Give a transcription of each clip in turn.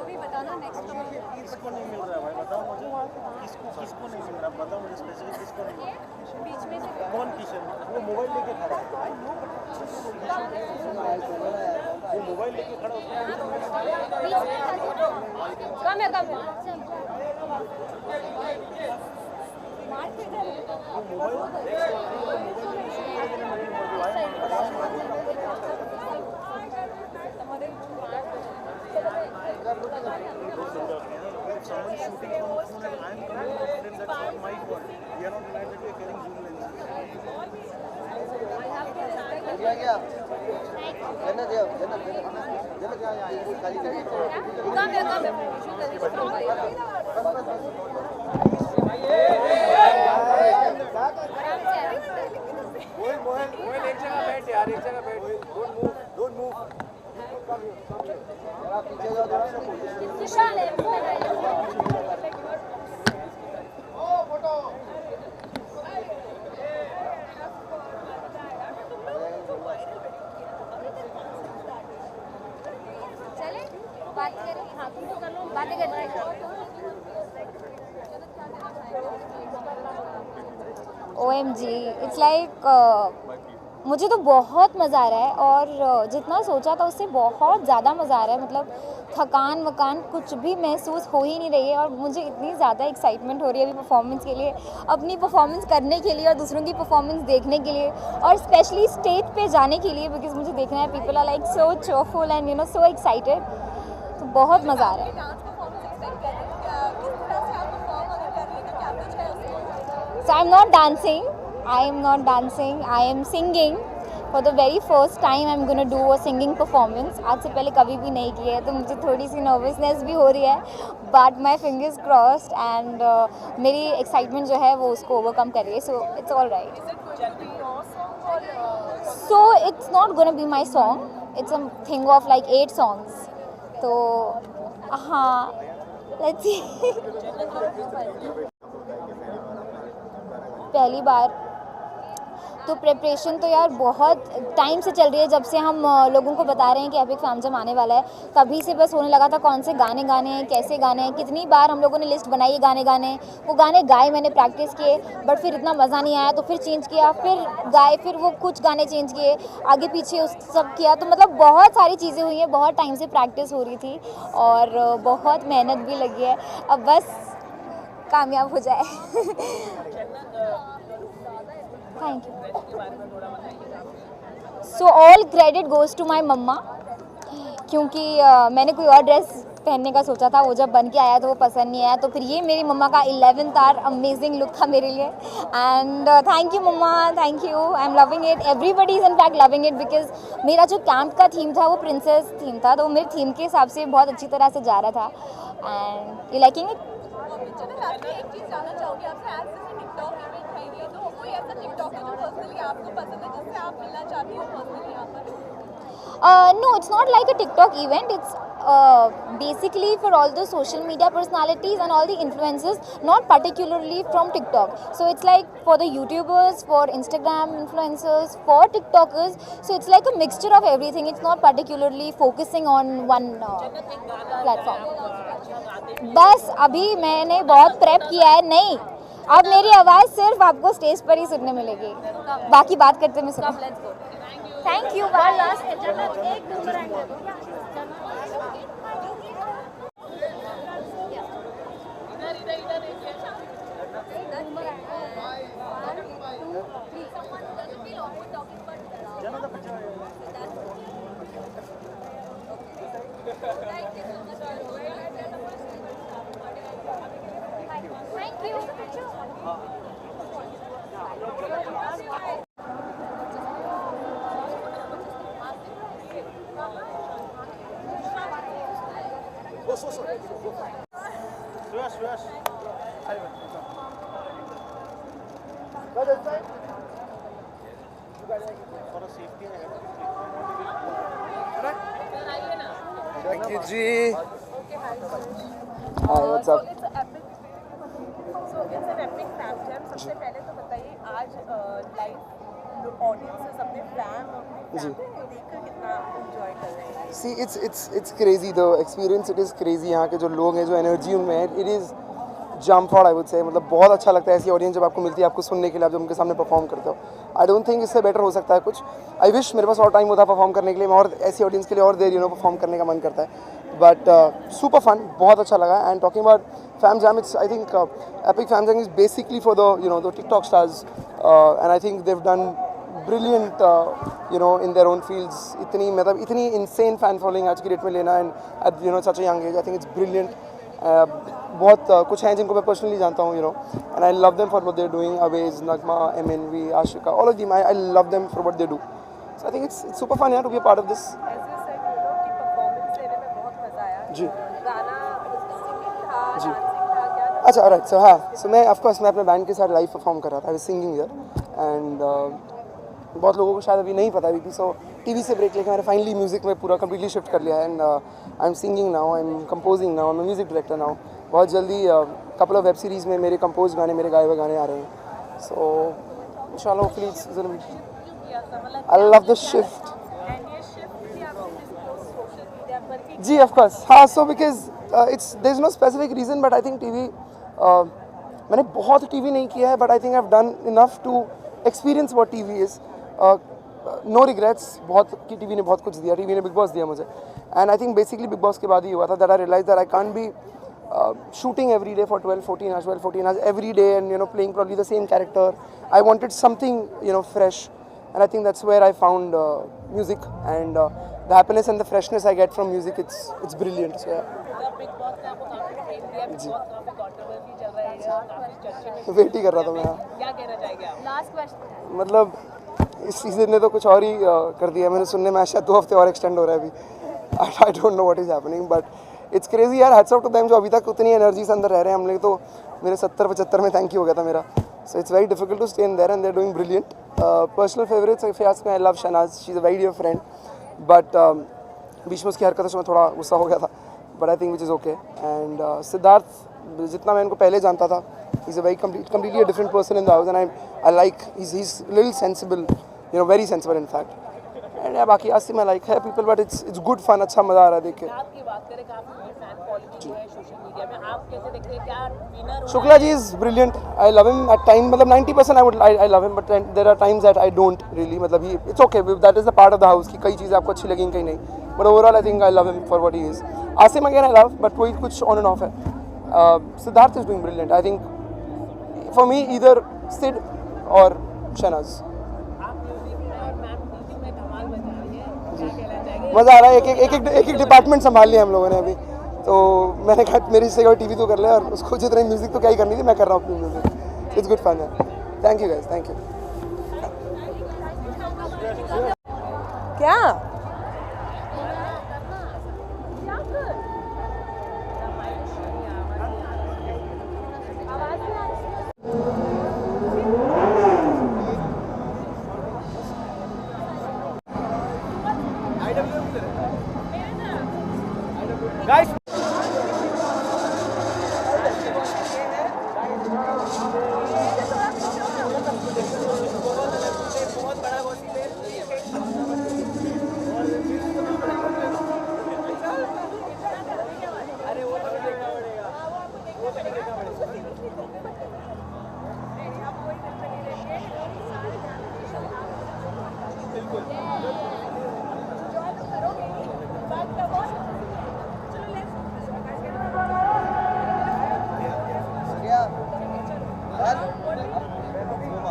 भी बताना नेक्स्ट किसको नहीं मिल रहा है भाई, बताओ मुझे किसको नहीं मिल रहा, बताओ मुझे स्पेसिफिक किसको नहीं मिल रहा। बीच में से कौन किशन? वो मोबाइल लेके खड़ा है, वो मोबाइल लेके खड़ा है। कम है Someone shooting from a phone and I am coming to them, that's not my fault. We are not denied that we are carrying zoom lenses. एक जगह बैठ यार, एक जगह बैठ, Don't move. पीछे जाओ थोड़ा सा। चले बात करें। हाँ तुम तो कर लो, बातें कर रहे हैं। OMG, इट्स लाइक मुझे तो बहुत मज़ा आ रहा है और जितना सोचा था उससे बहुत ज़्यादा मज़ा आ रहा है। मतलब थकान वकान कुछ भी महसूस हो ही नहीं रही है और मुझे इतनी ज़्यादा एक्साइटमेंट हो रही है अभी परफॉर्मेंस के लिए, अपनी परफॉर्मेंस करने के लिए और दूसरों की परफॉर्मेंस देखने के लिए और स्पेशली स्टेज पे जाने के लिए, बिकॉज मुझे देखना है people are like so joyful and so excited. तो बहुत मज़ा आ रहा है। So I'm not dancing, I am singing. For the very first time I'm going to do a singing performance. आज से पहले कभी भी नहीं किया है तो मुझे थोड़ी सी नर्वसनेस भी हो रही है, but my fingers crossed and मेरी एक्साइटमेंट जो है वो उसको ओवरकम कर रही है, so it's all right. So it's not going to be my song, it's a thing of like 8 songs. तो हाँ, let's see. पहली बार तो प्रिपरेशन तो यार बहुत टाइम से चल रही है, जब से हम लोगों को बता रहे हैं कि एपिक फैम जम आने वाला है तभी से बस होने लगा था कौन से गाने गाने हैं, कैसे गाने हैं। कितनी बार हम लोगों ने लिस्ट बनाई गाने वो गाने गाए, मैंने प्रैक्टिस किए, बट फिर इतना मज़ा नहीं आया तो फिर चेंज किया, फिर गाए, फिर वो कुछ गाने चेंज किए, आगे पीछे उस सब किया। तो मतलब बहुत सारी चीज़ें हुई हैं, बहुत टाइम से प्रैक्टिस हो रही थी और बहुत मेहनत भी लगी है, अब बस कामयाब हो जाए। Thank you. So all credit goes to my mama, क्योंकि मैंने कोई और ड्रेस पहनने का सोचा था, वो जब बन के आया तो वो पसंद नहीं आया, तो फिर ये मेरी मम्मा का 11th आवर अमेजिंग लुक था मेरे लिए। एंड थैंक यू मम्मा, thank you, I am loving it, everybody is in fact loving it, because मेरा जो कैंप का थीम था वो प्रिंसेस थीम था, तो मेरे थीम के हिसाब से बहुत अच्छी तरह से जा रहा था। And you liking it? एक चीज़ जानना चाहूँगी आपसे, आज जैसे टिकटॉक इवेंट है ये, तो कोई ऐसा टिकटॉक है जो पर्सनली आपको पसंद है जिससे आप मिलना चाहती हो पर्सनली यहाँ पर? No, it's not like a TikTok event. It's basically for all the social media personalities and all the influencers, not particularly from TikTok. So it's like for the YouTubers, for Instagram influencers, for TikTokers. So it's like a mixture of everything. It's not particularly focusing on one platform. बस अभी मैंने बहुत prep किया है, नहीं अब मेरी आवाज़ सिर्फ आपको स्टेज पर ही सुनने मिलेगी, बाकी बात करते मैं सुनो। Thank you. लास्ट एक number thank you. Shush. For a safety. Thank you, G. Hi, what's up? So it's an epic fam jam. सबसे पहले तो बताइए आज लाइव ऑडियंसेस अपने फैन और अपने जी। फैमिली को देखकर कितना एंजॉय कर रहे हैं? See it's crazy, the experience it is crazy. यहाँ के जो लोग हैं, जो एनर्जी उनमें है, it is jump for, I would say. मतलब बहुत अच्छा लगता है ऐसी ऑडियंस जब आपको मिलती है, आपको सुनने के लिए, आप जब उनके सामने परफॉर्म करते हो। आई डोंट थिंक इससे बेटर हो सकता है कुछ। आई विश मेरे पास और टाइम होता परफॉर्म करने के लिए, मैं और ऐसी ऑडियंस के लिए और देर परफॉर्म करने का मन करता है। बट सुपर फन, बहुत अच्छा लगा। And talking about fam jam, it's I think epic fam jam is basically for the TikTok stars, and I think they've done brilliant in their own fields. इतनी insane fan following आज की date में लेना, and at such a young age, I think it's brilliant. बहुत कुछ हैं जिनको मैं पर्सनली जानता हूँ, and I love them for what they're doing. Aways, Nagma, MNV, Ashika, all of them, I love them for what they do. So I think it's super fun, to be a part of this. As you said, कि performance लेने में बहुत मजा आया। जी। गाना singing था, जी। Dancing था, क्या था? अच्छा, alright, so हाँ, so मैं of course मैं अपने बैंड के साथ लाइव परफॉर्म कर रहा था। I was singing there, and बहुत लोगों को शायद अभी नहीं पता भी, सो टीवी से ब्रेक लेके मैंने फाइनली म्यूज़िक में पूरा कम्प्लीटली शिफ्ट कर लिया है। And I am singing now, I am composing now, I am music director now. बहुत जल्दी कपल ऑफ वेब सीरीज़ में मेरे कंपोज गाने, मेरे गाए हुए गाने आ रहे हैं। सो इंशाल्लाह hopefully I love the shift. And ये shift भी आपने disclose social media पर कि जी ऑफ कोर्स, हाँ। So because it's there is no specific reason, but I think TV, मैंने बहुत टीवी नहीं किया है, but I think I have done enough to experience what TV is. No regrets. बहुत की टीवी ने बहुत कुछ दिया, टीवी ने बिग बॉस दिया मुझे, and I think basically Bigg Boss के बाद ही हुआ था that I realise that I can't be shooting every day for 12-14 hours every day, and playing probably the same character. I wanted something fresh, and I think that's where I found music, and the happiness and the freshness I get from music, it's brilliant. So yeah. Big boss ने आपको काफी fame दिया, big boss काफी controversy चल रही है, काफी चर्चे में वेट ही कर रहा था मैं। क्या कहना चाहेंगे आप? Last question. मतलब इस सीजन ने तो कुछ और ही कर दिया। मैंने सुनने में शायद 2 हफ्ते और एक्सटेंड हो रहा है अभी। I don't know what is happening, but it's crazy यार। हैट्स ऑफ टू देम जो अभी तक उतनी एनर्जी से अंदर रह रहे हैं। हम लोग तो मेरे 70-75 में थैंक यू हो गया था मेरा। So it's very difficult to stay in there, and they are doing brilliant. Personal favourites if you ask me, I love Shehnaaz, she is a very dear friend, but बीच में उसकी हरकतों से मैं थोड़ा गुस्सा हो गया था, but I think which is okay. And Siddharth, जितना मैं इनको पहले जानता था, he's a very completely a different person in the house, and I like he's a little sensible, very sensible in fact. And yeah, बाकी आसिम I like है people, but it's good fun, अच्छा मजा आ रहा है देख के। आपकी बात करें, काफी फैन फॉलोइंग है सोशल मीडिया में, आप कैसे देखते हैं? क्या winner Shukla ji is brilliant, I love him at time, मतलब 90% I love him, but there are times that I don't really, मतलब it's okay, that is the part of the house कि कई चीज़ें आपको अच्छी लगेंगी, कई नहीं, but overall I think I love him for what he is. Asim again I love, but वही कुछ on and off है। Siddharth is doing brilliant, I think for me either Sid or Shahnaz. आप म्यूजिक में और ma'am teaching में धमाल मचा रही है, क्या कहना चाहेंगे? मज़ा आ रहा है। एक डिपार्टमेंट संभाल लिया हम लोगों ने अभी, तो मैंने कहा मेरी से टीवी तो कर ले, और उसको जितनी म्यूज़िक तो क्या ही करनी थी, मैं कर रहा हूँ अपनी म्यूज़िक। इट्स गुड फन है। Thank you guys, thank you. क्या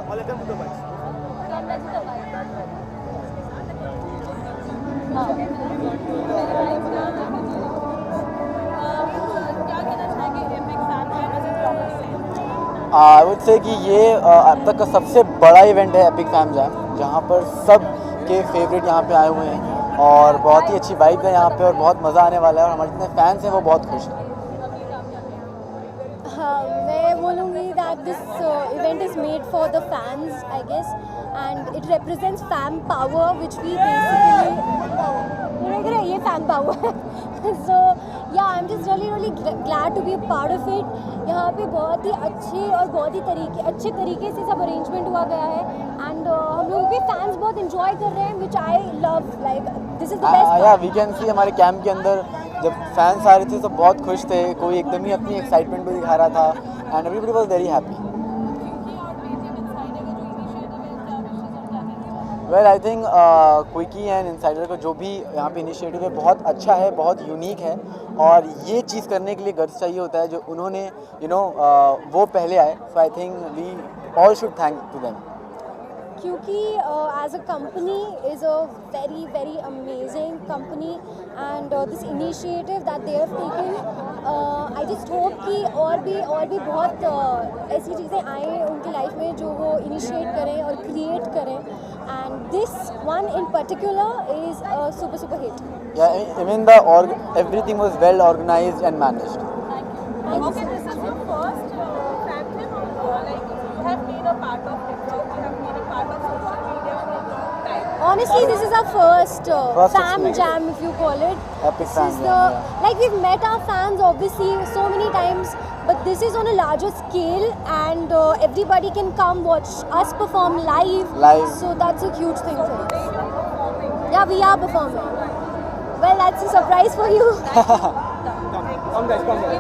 I'll let them do the bikes. क्या कहना चाहेंगे एपिक फैन है? आई वुड से कि ये अब तक का सबसे बड़ा इवेंट है एपिक फैम जैम, जहाँ पर सब के फेवरेट यहाँ पे आए हुए हैं, और बहुत ही अच्छी वाइब है यहाँ पे, और बहुत मज़ा आने वाला है, और हमारे जितने फैंस हैं वो बहुत खुश हैं। मैं बोलूँगी that this event is made for the fans, I guess, and it represents fan power, which we basically ये fan power So yeah, I'm just really glad to be a part of it. यहाँ पे बहुत ही अच्छे और बहुत ही अच्छे तरीके से सब अरेंजमेंट हुआ गया है एंड हम लोगों के फैंस बहुत इंजॉय कर रहे हैं which I love. Like this is the best part. या वी कैन सी हमारे कैंप के अंदर जब फैंस आ रहे थे सब बहुत खुश थे, कोई एकदम ही अपनी एक्साइटमेंट भी दिखा रहा था and everybody was very happy. Well I think quickie and insider का जो भी यहाँ पे इनिशिएटिव है बहुत अच्छा है, बहुत यूनिक है और ये चीज़ करने के लिए गट्स चाहिए होता है जो उन्होंने वो पहले आए. So I think we all should thank to them. क्योंकि as a company is a very amazing company and this initiative that they have taken, I just hope कि और भी बहुत ऐसी चीज़ें आए उनकी लाइफ में जो वो इनिशिएट करें और क्रिएट करें and this one in particular is a super hit. Yeah, even everything was well organized and managed. Okay, this is your first fan film or like you have been a part of TikTok, you have been a part of social media for a long time. Honestly, this is our first fam experience. jam, if you call it. Epic This fam is jam, yeah. like we've met our fans obviously so many times, but this is on a larger scale and everybody can come watch us perform live. So that's a huge thing for us. Yeah, we are performing. Well, that's a surprise for you. Come guys, come guys.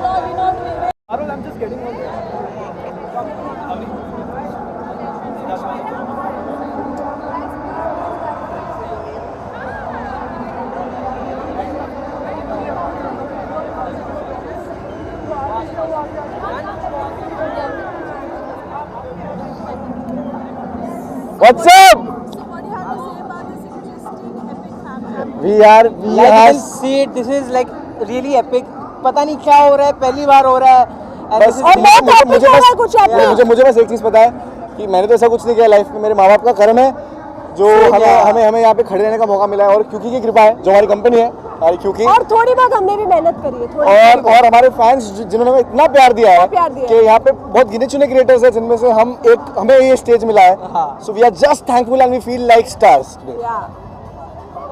Arul, I'm just getting on there. What's up? So what do you have to say about this interesting epic fan film? We are like you can see it, this is like really epic. पता नहीं क्या हो रहा है, पहली बार हो रहा है. And this is मुझे बस एक चीज़ पता है कि मैंने तो ऐसा कुछ नहीं किया लाइफ में. मेरे माँ बाप का कर्म है जो हमें यहाँ पे खड़े रहने का मौका मिला है और क्योंकि की कृपा है जो हमारी कंपनी है हमारी क्योंकि और थोड़ी बहुत हमने भी मेहनत करी है और हमारे फैंस जिन्होंने हमें इतना प्यार दिया है कि यहाँ पे बहुत गिने चुने क्रिएटर्स हैं जिनमें से हमें ये स्टेज मिला है. So we are just thankful and we feel like stars.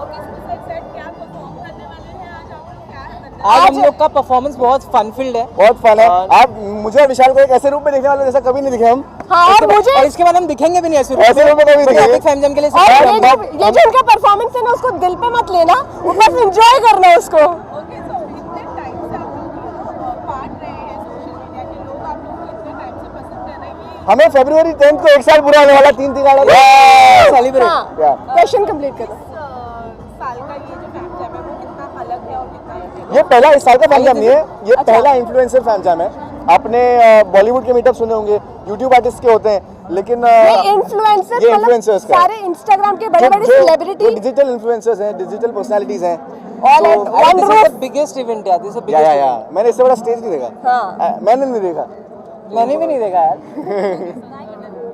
Okay, so besides that, क्या perform करने वाले हैं आज आप लोग, क्या है? आज हम लोग का परफॉर्मेंस बहुत फन फील्ड है. बहुत फन है. आप मुझे विशाल को एक ऐसे रूप में देखने वाले जैसा कभी नहीं दिखे हम. और इसके बाद हम दिखेंगे भी नहीं ऐसे रूप ऐसे रूप में कभी दिखे. एपिक फैम जैम के लिए ये जो इनका परफॉर्मेंस है ना उसको दिल पे मत लेना, बस एंजॉय करना उसको. Okay, so इतने टाइम से आप लोग पार्ट रहे हैं सोशल मीडिया के लोग, आप लोग को इतने टाइम से पसंद कर रहे हैं. हमें फरवरी 10 को एक साल पूरा होने वाला 3 आने सेलिब्रेट. क्वेश्चन कंप्लीट करो. साल का ये जो फैन जैम है वो कितना अलग है और कितना unique? ये पहला इस साल का फैन जैम नहीं है, ये पहला इन्फ्लुएंसर फैन जैम है. आपने बॉलीवुड के मीटअप सुने होंगे, यूट्यूब आर्टिस्ट के होते हैं, लेकिन इन्फ्लुएंसर ये influencers का है. सारे इंस्टाग्राम के बड़े सेलिब्रिटी डिजिटल इन्फ्लुएंसर्स हैं, डिजिटल पर्सनालिटीज हैं. All at one this is roof. The biggest event यार. दिस इज द या बिगेस्ट. मैंने इससे बड़ा स्टेज नहीं देखा. हाँ. मैंने नहीं देखा. मैंने भी नहीं देखा यार.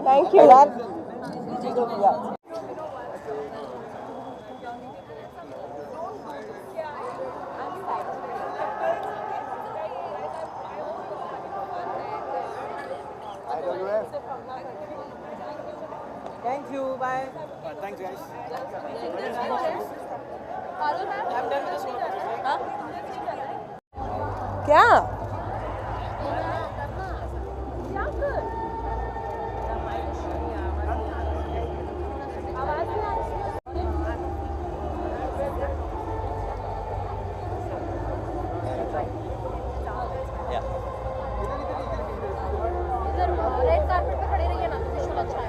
थैंक यू यार thank you. Bye. Thanks guys. क्या रेड कार्पेट पे खड़े रहिए ना, विजुअल अच्छा है.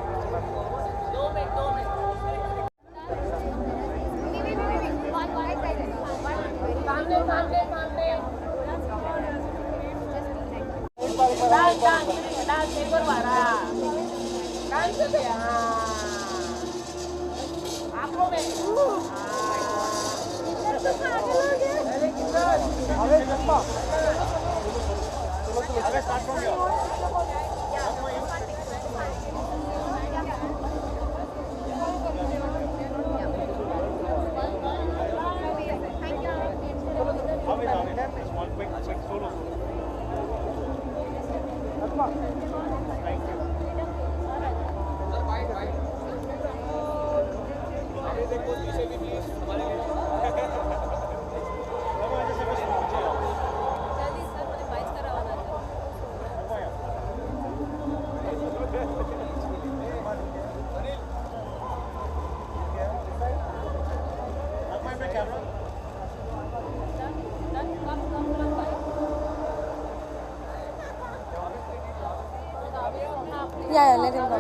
Yeah, let him go.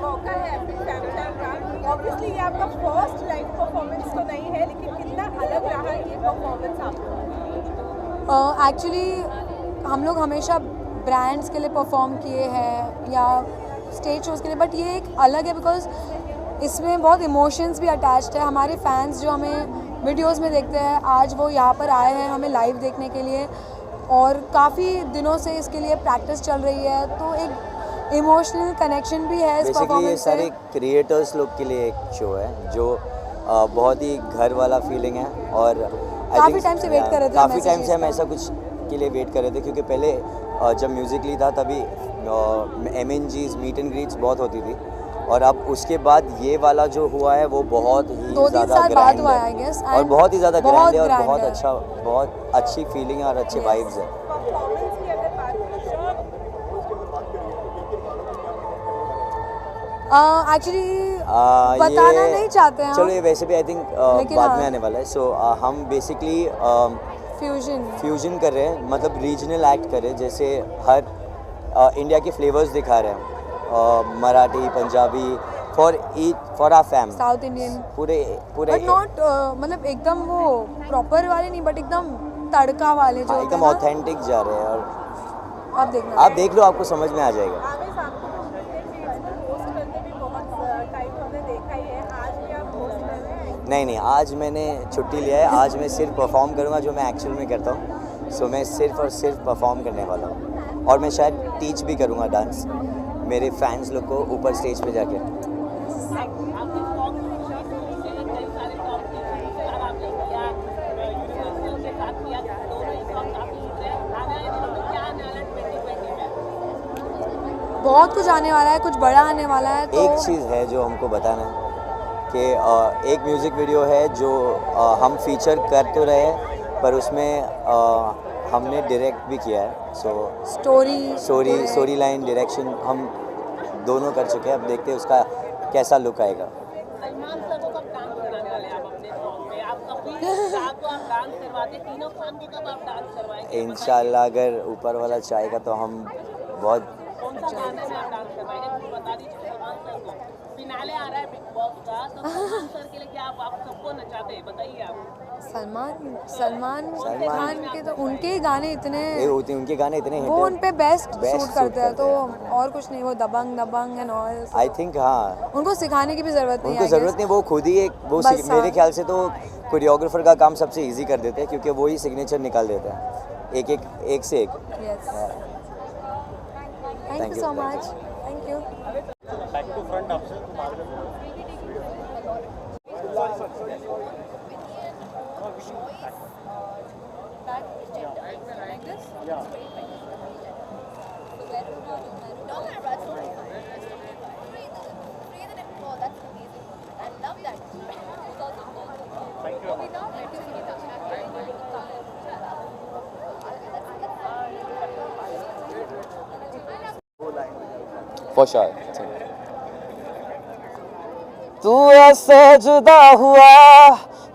मौका है एपिक फैम जैम का। ऑब्वियसली ये आपका फर्स्ट लाइव परफॉर्मेंस तो नहीं है, लेकिन कितना अलग रहा ये परफॉर्मेंस आपको? एक्चुअली हम लोग हमेशा ब्रांड्स के लिए परफॉर्म किए हैं या स्टेज शोज़ के लिए, बट ये एक अलग है बिकॉज इसमें बहुत इमोशंस भी अटैच्ड है। हमारे फैंस जो हमें वीडियोस में देखते हैं, आज वो यहाँ पर आए हैं हमें लाइव देखने के लिए, और काफ़ी दिनों से इसके लिए प्रैक्टिस चल रही है, तो एक इमोशनल कनेक्शन भी है इस बेसिकली ये परफॉर्मेंस सारे से। क्रिएटर्स लोग के लिए एक शो है जो बहुत ही घर वाला फीलिंग है, और काफ़ी टाइम से वेट कर रहे थे हम काफ़ी ऐसे टाइम चीज़ से हम का। ऐसा कुछ के लिए वेट कर रहे थे, क्योंकि पहले जब म्यूजिकली था तभी MNGs मीट एंड ग्रीट्स बहुत होती थी, और अब उसके बाद ये वाला जो हुआ है वो बहुत ही 2-3 ज़्यादा साल बाद ग्रैंड हुआ है, I है, guess, और and बहुत ही ज़्यादा बहुत ग्रैंड है, और grand बहुत है। अच्छा, बहुत अच्छी फीलिंग है और अच्छे Yes. वाइब्स है। परफॉर्मेंस की अगर बात करें एक्चुअली बताना नहीं चाहते हैं चलो हम। ये वैसे भी आई थिंक लेकिन बाद हाँ। में आने वाला है। सो हम बेसिकली फ्यूजन फ्यूजन कर रहे हैं, मतलब रीजनल एक्ट कर रहे हैं, जैसे हर इंडिया के फ्लेवर्स दिखा रहे हैं, Marathi, Punjabi, for our fam, south Indian, पूरे बट नॉट मतलब एकदम वो प्रॉपर वाले नहीं, बट एकदम तड़का वाले जो होते एकदम हैं ना। ऑथेंटिक जा रहे हैं, और आप देखना। आप देख लो, आपको समझ में आ जाएगा। आमिर साहब को होस्ट करते भी बहुत टाइम हमने देखा ही है, आज भी आप होस्ट कर रहे हैं? नहीं, आज मैंने छुट्टी लिया है, आज मैं सिर्फ परफॉर्म करूँगा जो मैं एक्चुअल में करता हूँ। सो मैं सिर्फ और सिर्फ परफॉर्म करने वाला हूँ, और मैं शायद टीच भी करूँगा डांस मेरे फैंस लोग को ऊपर स्टेज पे जाके। बहुत कुछ आने वाला है, कुछ बड़ा आने वाला है, तो एक चीज़ है जो हमको बताना है कि एक म्यूज़िक वीडियो है जो हम फीचर कर तो रहे हैं, पर उसमें हमने डायरेक्ट भी किया है। सो स्टोरी लाइन डायरेक्शन हम दोनों कर चुके हैं। अब देखते हैं उसका कैसा लुक आएगा। इंशाल्लाह अगर ऊपर वाला चाहेगा तो हम बहुत फिनाले आ रहा है बिग बॉस का, तो सलमान सर के लिए क्या आप सबको नचाते हैं, बताइए आप। सलमान खान के तो उनके ही गाने इतने उनके गाने इतने हिट वो हैं। उन पे बेस्ट Best सूट करते हैं, करते तो और कुछ नहीं, वो दबंग एंड ऑल। आई थिंक हाँ, उनको सिखाने की भी जरूरत नहीं उनको है, ज़रूरत नहीं, वो खुद ही बस मेरे हाँ। ख्याल से तो कोरियोग्राफर का काम सबसे इजी कर देते हैं, क्योंकि वो ही सिग्नेचर निकाल देते हैं एक से एक। Thank you so much, thank you. Back to front आपसे For sure. तू ऐसे जुदा हुआ,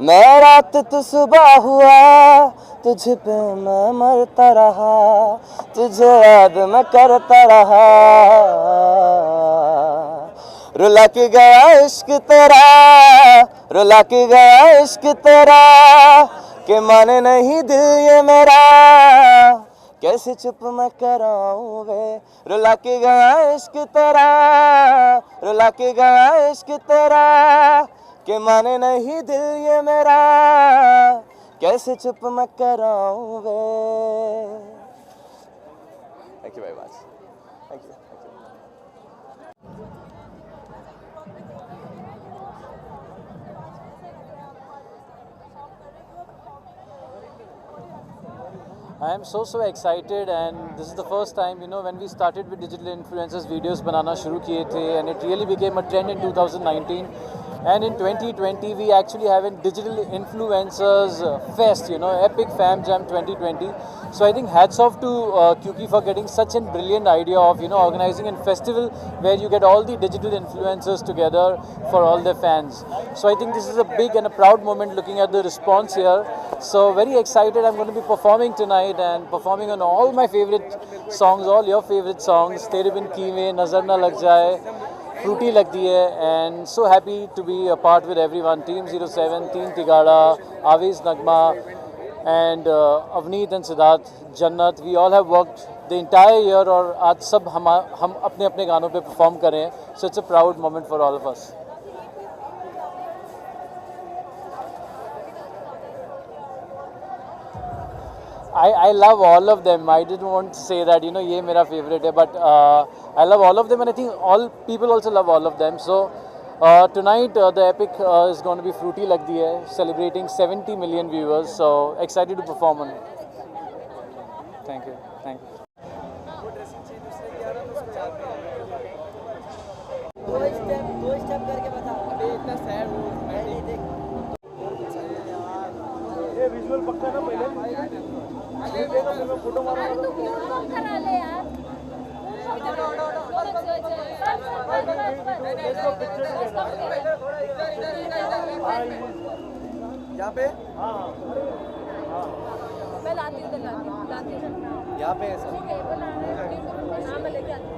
मैं रात तू सुबह हुआ, तुझ पे मैं मरता रहा, तुझे याद मैं करता रहा, रुला के गया इश्क तेरा, रुला के गया इश्क तेरा, के माने नहीं दिल ये मेरा, कैसे चुप मैं कराऊं वे, रुला के गया इश्क तेरा, रुला के गया इश्क तेरा, के माने नहीं दिल ये मेरा, कैसे चुप मैं कराऊं वे। Thank you very much. Thank you. I am so excited, and this is the first time, when we started with digital influencers videos बनाना शुरू किए थे, and it really became a trend in 2019. And in 2020, we actually have a digital influencers fest, you know, Epic Fam Jam 2020. So I think hats off to QQ for getting such a brilliant idea of, you know, organizing a festival where you get all the digital influencers together for all their fans. So I think this is a big and a proud moment looking at the response here. So very excited. I'm going to be performing tonight and performing on all my favorite songs, all your favorite songs. Tere Bin Keewe, Nazar Na Lag Jaye, Fruity Lagdi Hai, and so happy to be a part with everyone. Team 07, Team Tigada, Aviz Nagma, and Avneet and Siddharth, Jannat. We all have worked the entire year और आज सब हम अपने अपने गानों पे perform कर रहे हैं. So it's a proud moment for all of us. I love all of them. I didn't want to say that, you know, ये मेरा favorite है, but I love all of them, and I think all people also love all of them. So tonight the Epic is going to be Fruity Lagdi Hai, celebrating 70 million viewers. So excited to perform on it. Thank you. Thank you. दो step करके बता. अभी इतना sad हो मैं नहीं देख. ये विजुअल पक्का ना पहले फोटो मारो. अरे तू वीडियो करा ले यार. यहाँ पे मैं लाती हूँ यहाँ पे ऐसा हाँ मैं लेके आती हूँ.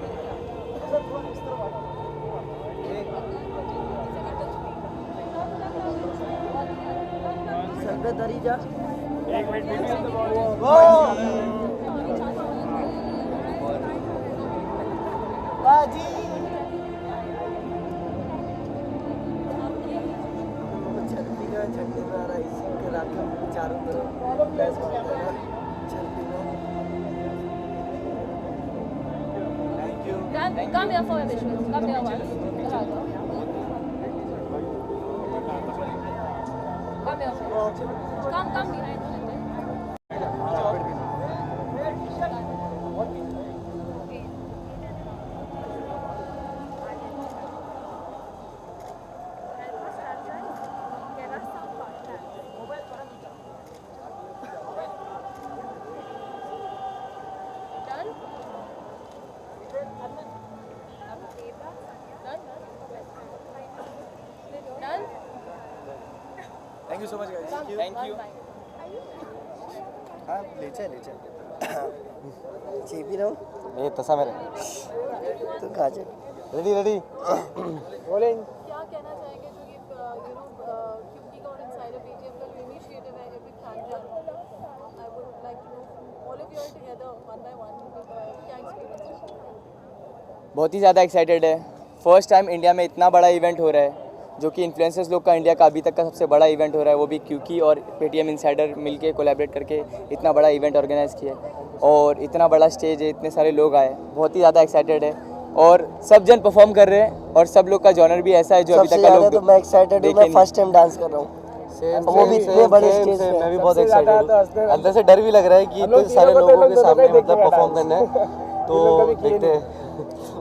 संगत दरी जा. एक मिनट बाजी झंडे में आ रहा है इसी के राखा चारों तरफ बैस मारता है झंडे में. Come here for a visual. Come here once. Come here. Come behind. Thank you so much guys. Thank you. हाँ ले चल चेपी रहो. ये तसा मेरे. तू खा जा. Ready ready. बोलेंगे. क्या कहना चाहेंगे जो ये क्योंकि का और इनसाइडर बीजीएम का इनिशिएटिव है epic fan jam. I would like to know all of you are together one by one क्या एक्सपीरियंस. बहुत ही ज़्यादा एक्साइटेड है. फर्स्ट टाइम इंडिया में इतना बड़ा इवेंट हो रहा है जो कि इन्फ्लुएंसर्स लोग का इंडिया का अभी तक का सबसे बड़ा इवेंट हो रहा है. वो भी क्यूकी और पेटीएम इनसाइडर मिलके कोलैबोरेट करके इतना बड़ा इवेंट ऑर्गेनाइज़ किया और इतना बड़ा स्टेज है, इतने सारे लोग आए. बहुत ही ज़्यादा एक्साइटेड है और सब जन परफॉर्म कर रहे हैं और सब लोग का जॉनर भी ऐसा है जो अभी तक का लोग. तो मैं एक्साइटेड हूँ. मैं फर्स्ट टाइम डांस कर रहा हूँ. वो भी इतने बड़े स्टेज पे. मैं भी बहुत एक्साइटेड हूँ. अंदर से डर भी लग रहा है कि इतने सारे लोगों के सामने मतलब परफॉर्म करना है. तो देखते हैं.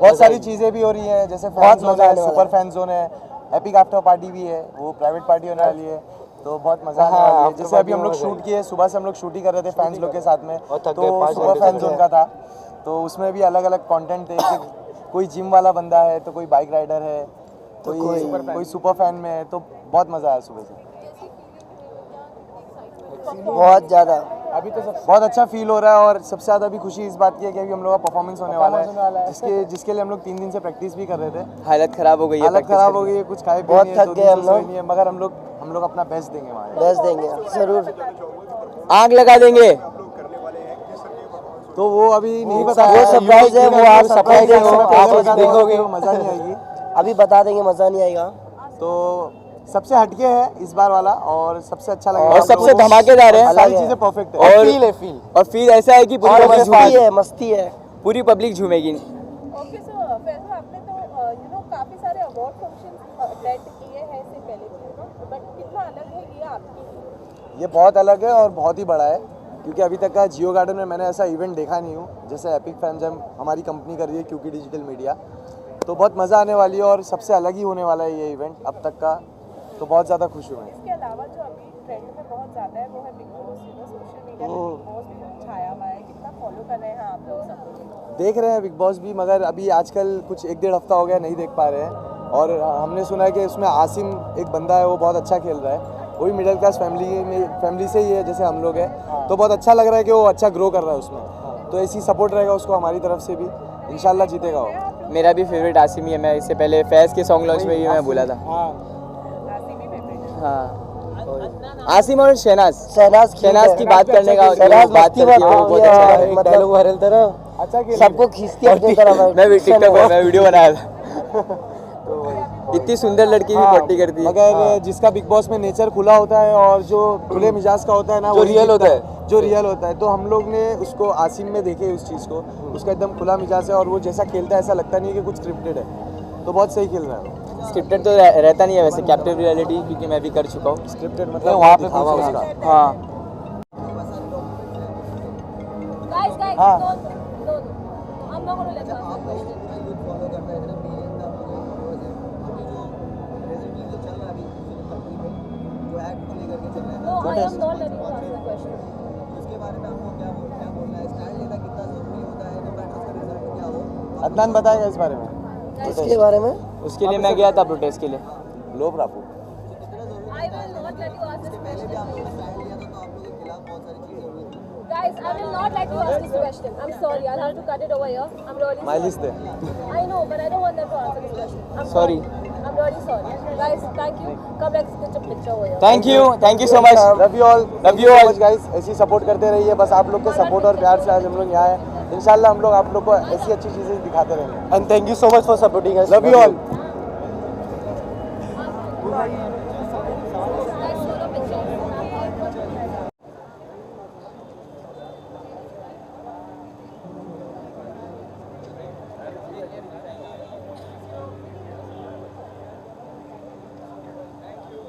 बहुत सारी चीज़ें भी हो रही हैं, जैसे फैन जोन है, सुपर फैन जोन है, एपिक आफ्टर पार्टी भी है, वो प्राइवेट पार्टी होने वाली है, तो बहुत मजा आने वाली है. जैसे अभी हम लोग शूट किए, सुबह से हम लोग शूटिंग कर रहे थे फैंस लोग के साथ में, तो सुपर फैन जोन का था, तो उसमें भी अलग अलग कंटेंट थे. कोई जिम वाला बंदा है, तो कोई बाइक राइडर है, कोई सुपर फैन में है, तो बहुत मजा आया सुबह से. बहुत ज़्यादा. अभी तो बहुत अच्छा फील हो रहा है और सबसे ज़्यादा भी खुशी इस बात की है कि अभी हम लोग का परफॉर्मेंस होने वाला है, जिसके लिए हम लोग 3 दिन से प्रैक्टिस भी कर रहे थे. हालत ख़राब हो गई है. हालत ख़राब हो गई है, कुछ खाए बहुत थक गए हम लोग, मगर हम लोग अपना बेस्ट देंगे वहाँ. बेस्ट देंगे ज़रूर. आग लगा देंगे. तो वो अभी नहीं पता. वो सरप्राइज है. वो आप सरप्राइज देखोगे, मज़ा नहीं आएगी. अभी बता देंगे, मज़ा नहीं आएगा. तो सबसे हटके है इस बार वाला और सबसे अच्छा लगेगा और सबसे धमाकेदार है. सारी चीजें परफेक्ट है. और फील ऐसा है कि पूरी मस्ती है. पूरी पब्लिक झूमेगी. ओके सर फैज़ल आपने तो काफ़ी सारे अवार्ड फंक्शंस अटेंड किए हैं इससे पहले भी, बट कितना अलग है ये आपके लिए? ये बहुत अलग है और बहुत ही बड़ा है, क्योंकि अभी तक का जियो गार्डन में मैंने ऐसा इवेंट देखा नहीं हूँ जैसे एपिक फैन जैम हमारी कंपनी कर रही है क्योंकि डिजिटल मीडिया. तो बहुत मज़ा आने वाली है और सबसे अलग ही होने वाला है ये इवेंट अब तक का, तो बहुत ज़्यादा खुश हूँ मैं। इसके अलावा जो अभी ट्रेंड में बहुत ज़्यादा है वो है बिग बॉस, सोशल मीडिया पे बिग बॉस भी छाया हुआ है, कितना फॉलो कर रहे हैं आप लोग सब लोग? देख रहे हैं बिग बॉस भी, मगर अभी आजकल कुछ 1-1.5 हफ्ता हो गया नहीं देख पा रहे हैं। और हमने सुना है कि उसमें आसिम एक बंदा है, वो बहुत अच्छा खेल रहा है, वो भी मिडिल क्लास फैमिली से ही है जैसे हम लोग हैं, तो बहुत अच्छा लग रहा है कि वो अच्छा ग्रो कर रहा है उसमें। तो ऐसी सपोर्ट रहेगा उसको हमारी तरफ से भी, इंशाल्लाह जीतेगा वो। मेरा भी फेवरेट आसिम ही है, मैं इससे पहले फैज़ के सॉन्ग लॉन्च में भी मैं बोला था। हाँ आसिम और शहनाज की बात करने का बात करती है वो बहुत अच्छा है, मतलब हर तरह अच्छा सबको खींचती है अपनी तरफ। मैं भी टिकटॉक पे मैं वीडियो बनाया था। इतनी सुंदर लड़की भी पट्टी करती है। मगर जिसका बिग बॉस में नेचर खुला होता है और जो खुले मिजाज का होता है ना, जो रियल होता है, जो रियल होता है, तो हम लोग ने उसको आसिम में देखे उस चीज़ को, उसका एकदम खुला मिजाज है और वो जैसा खेलता है ऐसा लगता नहीं है कि कुछ स्क्रिप्टेड है, तो बहुत सही खेल रहा है। स्क्रिप्टेड तो रहता नहीं है वैसे, कैप्टिव रियलिटी क्योंकि मैं भी कर चुका हूँ। स्क्रिप्टेड मतलब वहाँ पे दिखावा उसका। हाँ हाँ I'm not going to let you ask the question. No, I am not letting you ask the question. Adnan बताएगा इस बारे में। इसके बारे में उसके लिए मैं गया था प्रोटेस्ट के लिए। लो प्रापू I will not let you ask this question. Guys, I will not let you ask this question. I'm sorry, I'll have to cut it over here. I'm really माइलिस दे। I know, but I don't want them to answer this question. I'm Sorry. I'm really sorry. Guys, thank you. Come, let's get a picture over here. Thank you so much. Love you all guys, ऐसी support करते रहिए, बस आप लोग के support और प्यार से आज हम लोग यहाँ हैं। इंशाल्लाह हम लोग आप लोग को ऐसी अच्छी चीज़ें दिखाते रहेंगे। And thank you so much for supporting us. Love you all.